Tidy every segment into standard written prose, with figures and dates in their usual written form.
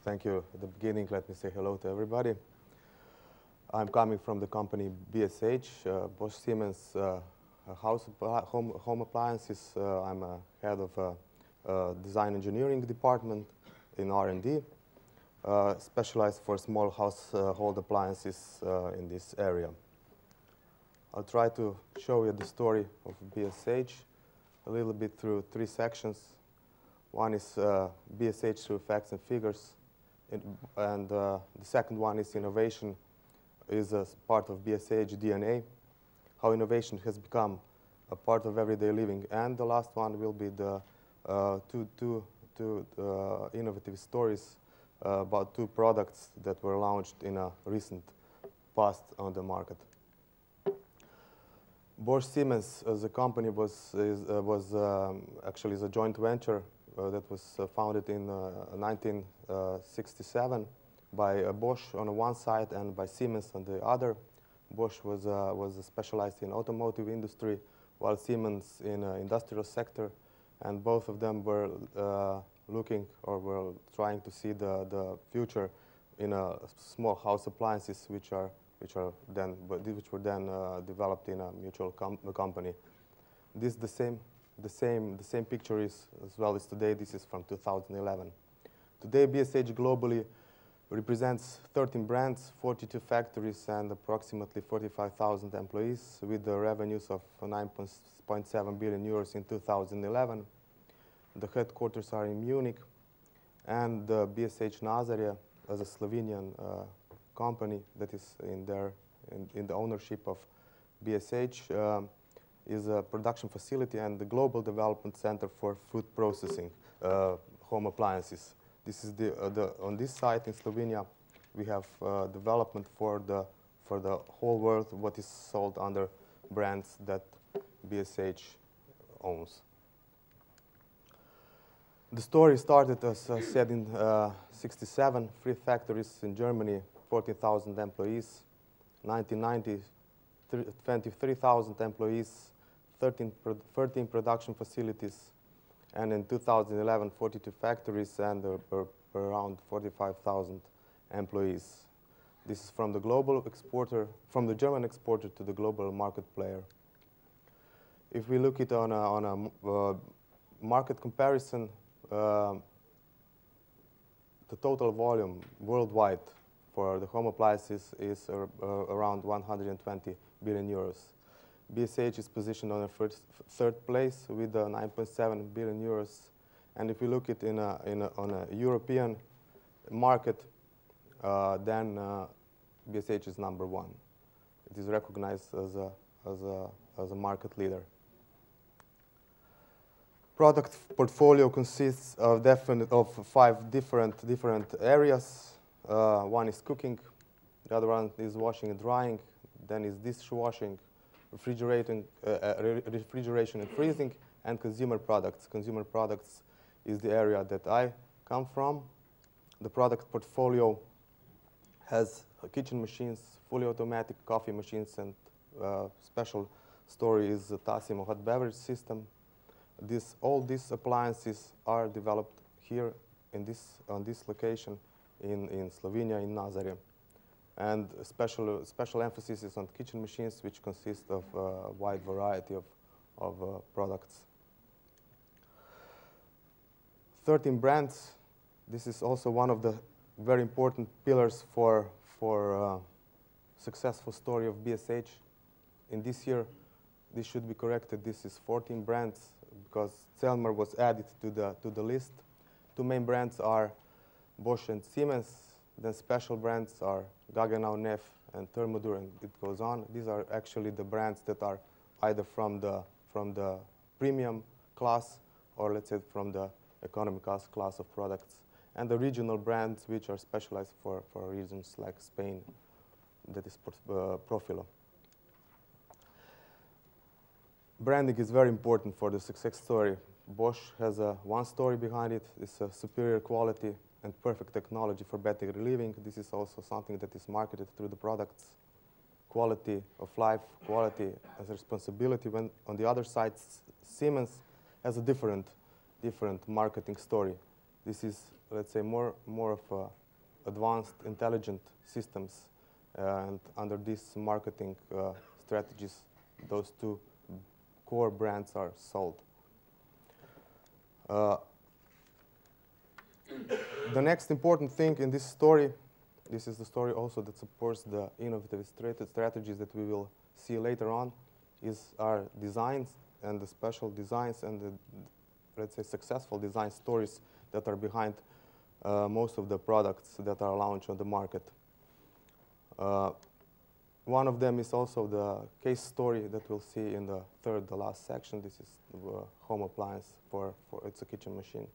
Thank you. At the beginning, let me say hello to everybody. I'm coming from the company BSH, Bosch Siemens home appliances. I'm a head of a design engineering department in R&D, specialized for small household appliances in this area. I'll try to show you the story of BSH a little bit through three sections. One is BSH through facts and figures, and the second one is innovation is a part of BSH DNA, how innovation has become a part of everyday living. And the last one will be the two innovative stories about two products that were launched in a recent past on the market. Bosch Siemens as a company was actually a joint venture that was founded in 1967 by Bosch on one side and by Siemens on the other. Bosch was specialized in automotive industry, while Siemens in industrial sector, and both of them were looking or were trying to see the future in small house appliances, which were then developed in a mutual company. This the same picture is as well as today. This is from 2011. Today, BSH globally represents 13 brands, 42 factories, and approximately 45,000 employees, with the revenues of 9.7 billion euros in 2011. The headquarters are in Munich, and the BSH Nazarje, as a Slovenian company that is in the ownership of BSH, is a production facility and the global development center for food processing home appliances. This is on this site in Slovenia, we have development for the whole world, what is sold under brands that BSH owns. The story started, as I said, in 67, 3 factories in Germany, 14,000 employees. 1990, 23,000 employees, 13 production facilities, and in 2011, 42 factories and around 45,000 employees. This is from the global exporter, from the German exporter to the global market player. If we look at on a market comparison, the total volume worldwide for the home appliances is around 120 billion euros. BSH is positioned on a third place with 9.7 billion euros. And if we look at on a European market, then BSH is number 1. It is recognized as a market leader. Product portfolio consists of 5 different areas. One is cooking, the other one is washing and drying, then is dishwashing, refrigeration and freezing, and consumer products. Consumer products is the area that I come from. The product portfolio has kitchen machines, fully automatic coffee machines, and special story is the Tassimo hot beverage system. All these appliances are developed here on this location in Slovenia, in Nazarje. And special emphasis is on kitchen machines, which consist of a wide variety of products. 13 brands. This is also one of the very important pillars for successful story of BSH. In this year, this should be corrected. This is 14 brands because Zelmer was added to the list. 2 main brands are Bosch and Siemens. Then special brands are Gaggenau, Neff, and Thermodur, and it goes on. These are actually the brands that are either from the premium class or, let's say, from the economy class of products. And the regional brands, which are specialized for regions like Spain, that is Profilo. Branding is very important for the success story. Bosch has one story behind it. It's a superior quality and perfect technology for better living. This is also something that is marketed through the products. Quality of life, quality as a responsibility. When on the other side, Siemens has a different marketing story. This is, let's say, more of advanced, intelligent systems, and under these marketing strategies, those two core brands are sold. The next important thing in this story, this is the story also that supports the innovative strategies that we will see later on, is our designs and the special designs and the, let's say, successful design stories that are behind most of the products that are launched on the market. One of them is also the case story that we'll see in the third, the last section. This is the home appliance it's a kitchen machine.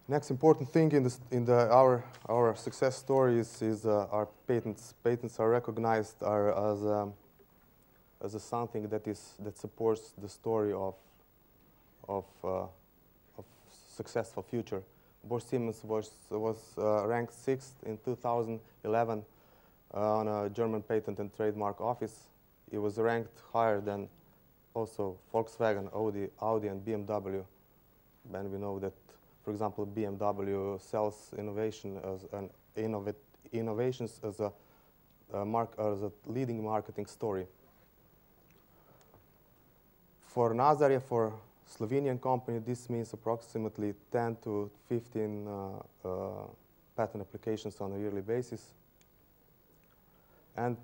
Next important thing in our success story is our patents. Patents are recognized as something that supports the story of successful future. Bosch Siemens was ranked 6th in 2011 on a German Patent and Trademark Office. It was ranked higher than also Volkswagen, Audi, and BMW. And we know that, for example, BMW sells innovation as innovations as a leading marketing story. For Nazarje, for Slovenian company, this means approximately 10 to 15 patent applications on a yearly basis. And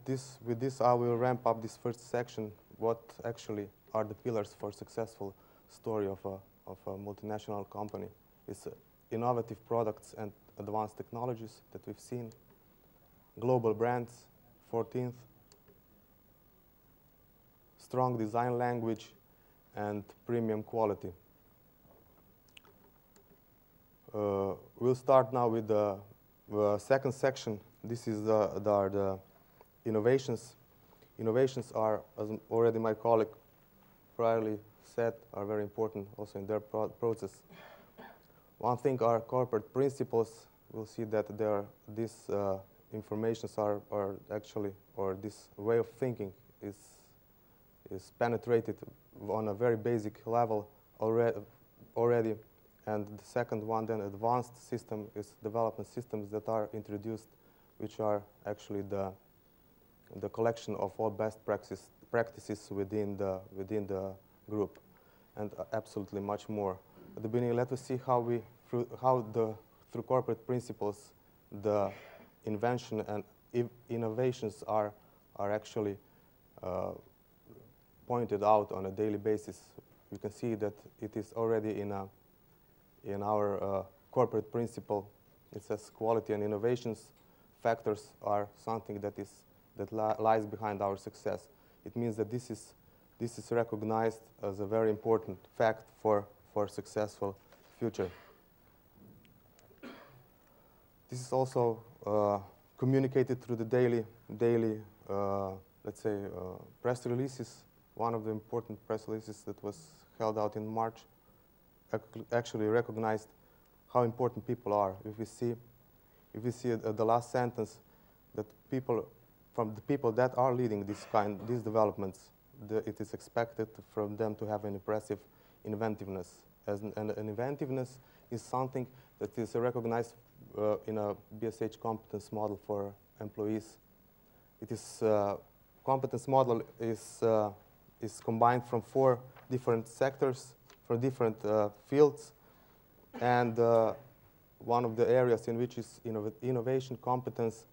with this, I will ramp up this first section, what actually are the pillars for successful story of a multinational company. It's innovative products and advanced technologies that we've seen, global brands, 14th, strong design language, and premium quality. We'll start now with the second section. This is the innovations. Innovations are, as already my colleague priorly said, are very important also in their process. One thing are corporate principles. We'll see that these informations are actually, or this way of thinking is penetrated on a very basic level already. And the second one, then, advanced system, is development systems that are introduced, which are actually the collection of all best practices within the group, and absolutely much more. At the beginning, let us see how through corporate principles, the invention and innovations are actually pointed out on a daily basis. You can see that it is already in our corporate principle. It says quality and innovations factors are something that lies behind our success. It means that this is recognized as a very important fact for successful future. This is also communicated through the daily let's say, press releases. One of the important press releases that was held out in March actually recognized how important people are. If we see the last sentence, that from the people that are leading these developments, it is expected from them to have an impressive inventiveness. And inventiveness is something that is recognized in a BSH competence model for employees. It is competence model is combined from 4 different sectors, for different fields, and one of the areas in which is innovation competence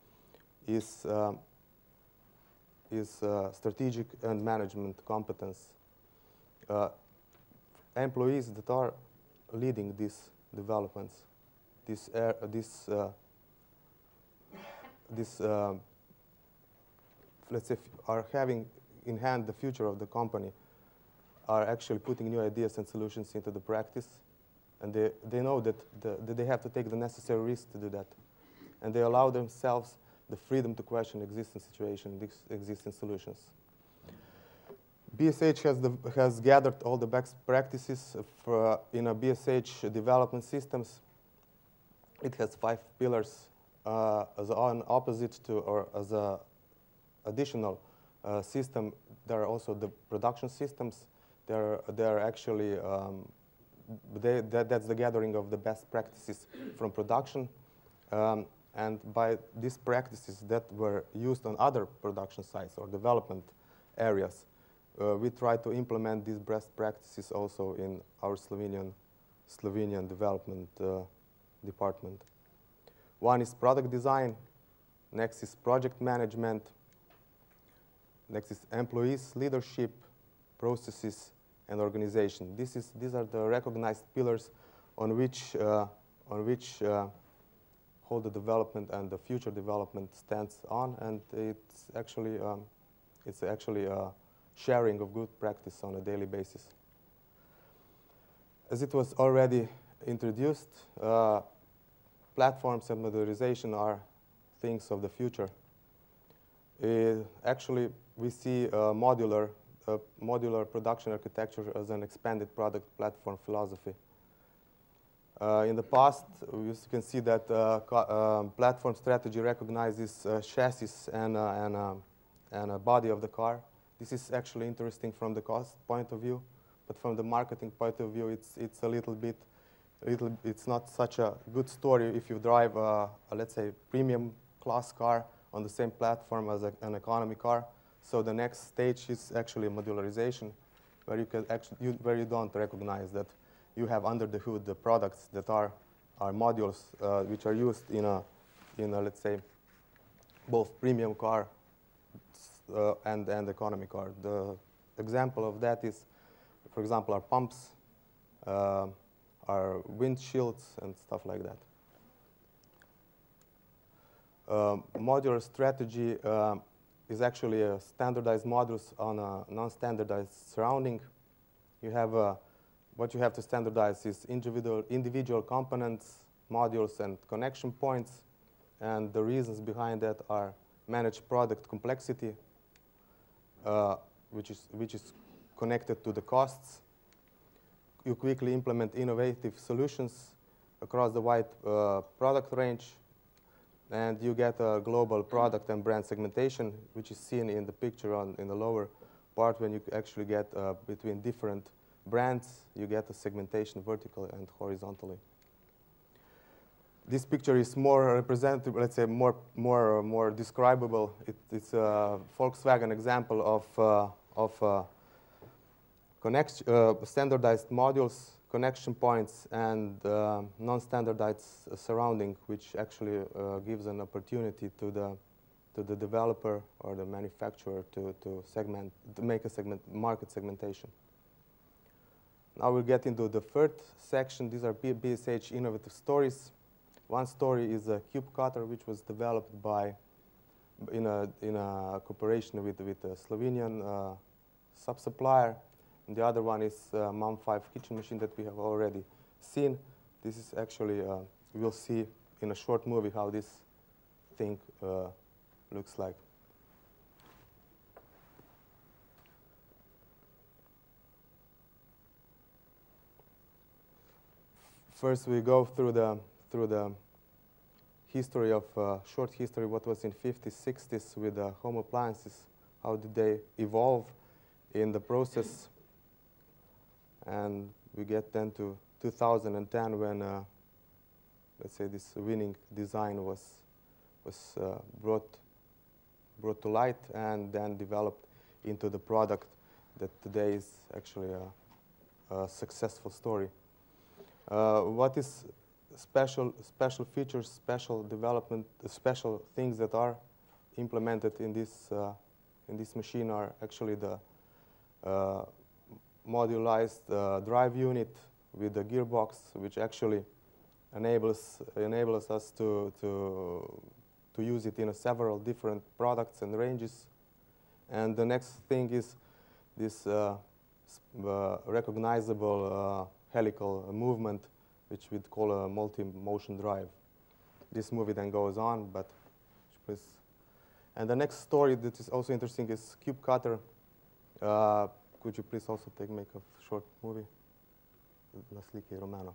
is strategic and management competence. Employees that are leading these developments, let's say, are having in hand the future of the company, are actually putting new ideas and solutions into the practice, and they know that they have to take the necessary risks to do that, and they allow themselves the freedom to question existing situation, existing solutions. BSH has gathered all the best practices in a BSH development systems. It has 5 pillars as an opposite to, or as a additional system. There are also the production systems. They're actually that's the gathering of the best practices from production. And by these practices that were used on other production sites or development areas, we try to implement these best practices also in our Slovenian development department. One is product design, next is project management, next is employees, leadership, processes, and organization. These are the recognized pillars on which whole the development and the future development stands on, and it's actually sharing of good practice on a daily basis. As it was already introduced, platforms and modularization are things of the future. Actually, we see modular production architecture as an expanded product platform philosophy. In the past, you can see that platform strategy recognizes chassis and a body of the car. This is actually interesting from the cost point of view, but from the marketing point of view, it's a little bit, it's not such a good story if you drive let's say, premium class car on the same platform as an economy car. So the next stage is actually modularization, where you can where you don't recognize that you have under the hood the products that are modules which are used in a let's say both premium car and economy car. The example of that is, for example, our pumps, our windshields, and stuff like that. Modular strategy is actually a standardized modules on a non-standardized surrounding. You have what you have to standardize is individual components, modules, and connection points. And the reasons behind that are managed product complexity, which is connected to the costs. You quickly implement innovative solutions across the wide product range, and you get a global product and brand segmentation, which is seen in the picture in the lower part. When you actually get between different brands, you get a segmentation vertically and horizontally. This picture is more representative, let's say more describable. It's a Volkswagen example of standardized modules, connection points, and non-standardized surrounding, which actually gives an opportunity to the developer or the manufacturer to make a market segmentation. Now we'll get into the third section. These are BSH innovative stories. One story is a cube cutter, which was developed in a cooperation with a Slovenian sub-supplier. And the other one is Mom 5 kitchen machine that we have already seen. This is actually, we'll see in a short movie how this thing looks like. First, we go through the history of short history, what was in 50s, 60s with home appliances, how did they evolve in the process, and we get then to 2010 when, let's say, this winning design was brought to light and then developed into the product that today is actually a successful story. What is special features, special development, special things that are implemented in this machine are actually the modularized drive unit with the gearbox, which actually enables us to use it in several different products and ranges. And the next thing is this recognizable helical movement, which we'd call a multi-motion drive. This movie then goes on, but please. And the next story that is also interesting is cube cutter. Could you please also make a short movie? Na sliki Romano.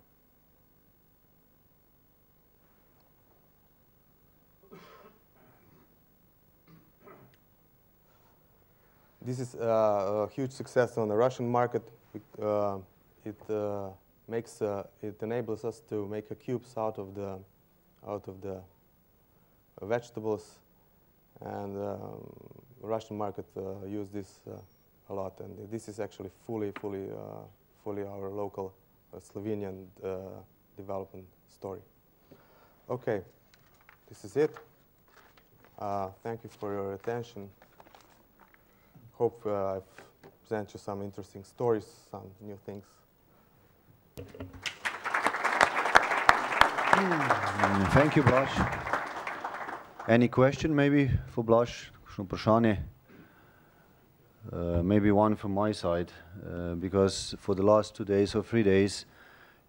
This is a huge success on the Russian market. It it enables us to make cubes out of the vegetables, and Russian market use this a lot, and this is actually fully our local Slovenian development story. Okay, this is it. Thank you for your attention. Hope I've presented you some interesting stories, some new things. Thank you, Blaž. Any question maybe for Blaž? Maybe one from my side, because for the last 2 days or 3 days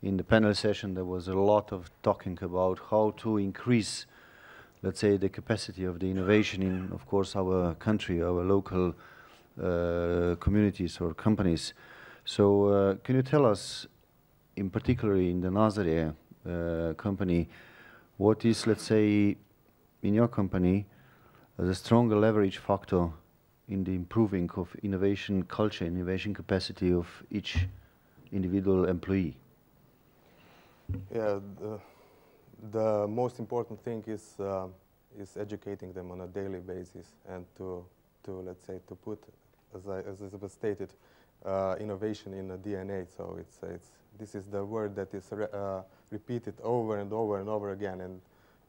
in the panel session there was a lot of talking about how to increase, let's say, the capacity of the innovation in, of course, our country, our local communities or companies. So can you tell us, in particular in the Nazarje company, what is, let's say, in your company, the stronger leverage factor in the improving of innovation culture, innovation capacity of each individual employee? Yeah, the most important thing is educating them on a daily basis, and to let's say, to put, as was stated, innovation in the DNA. So this is the word that is repeated over and over and over again, and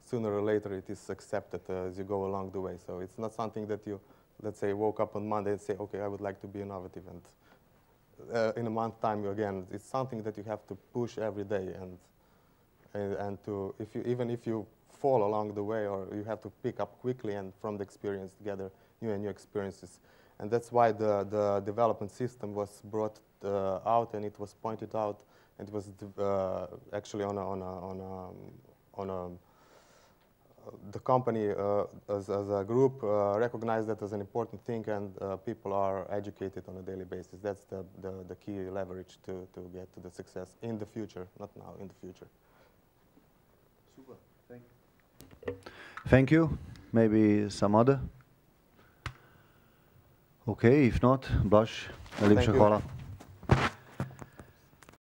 sooner or later it is accepted as you go along the way. So it's not something that you, let's say, woke up on Monday and say, okay, I would like to be innovative, and in a month's time again. It's something that you have to push every day, and to, even if you fall along the way, or you have to pick up quickly and from the experience gather new experiences. And that's why the development system was brought out, and it was pointed out, and it was actually the company as a group recognized that as an important thing, and people are educated on a daily basis. That's the key leverage to get to the success in the future, not now, in the future. Super, thank you. Thank you. Maybe some other? Okay, if not, Blaž, najlepša hvala.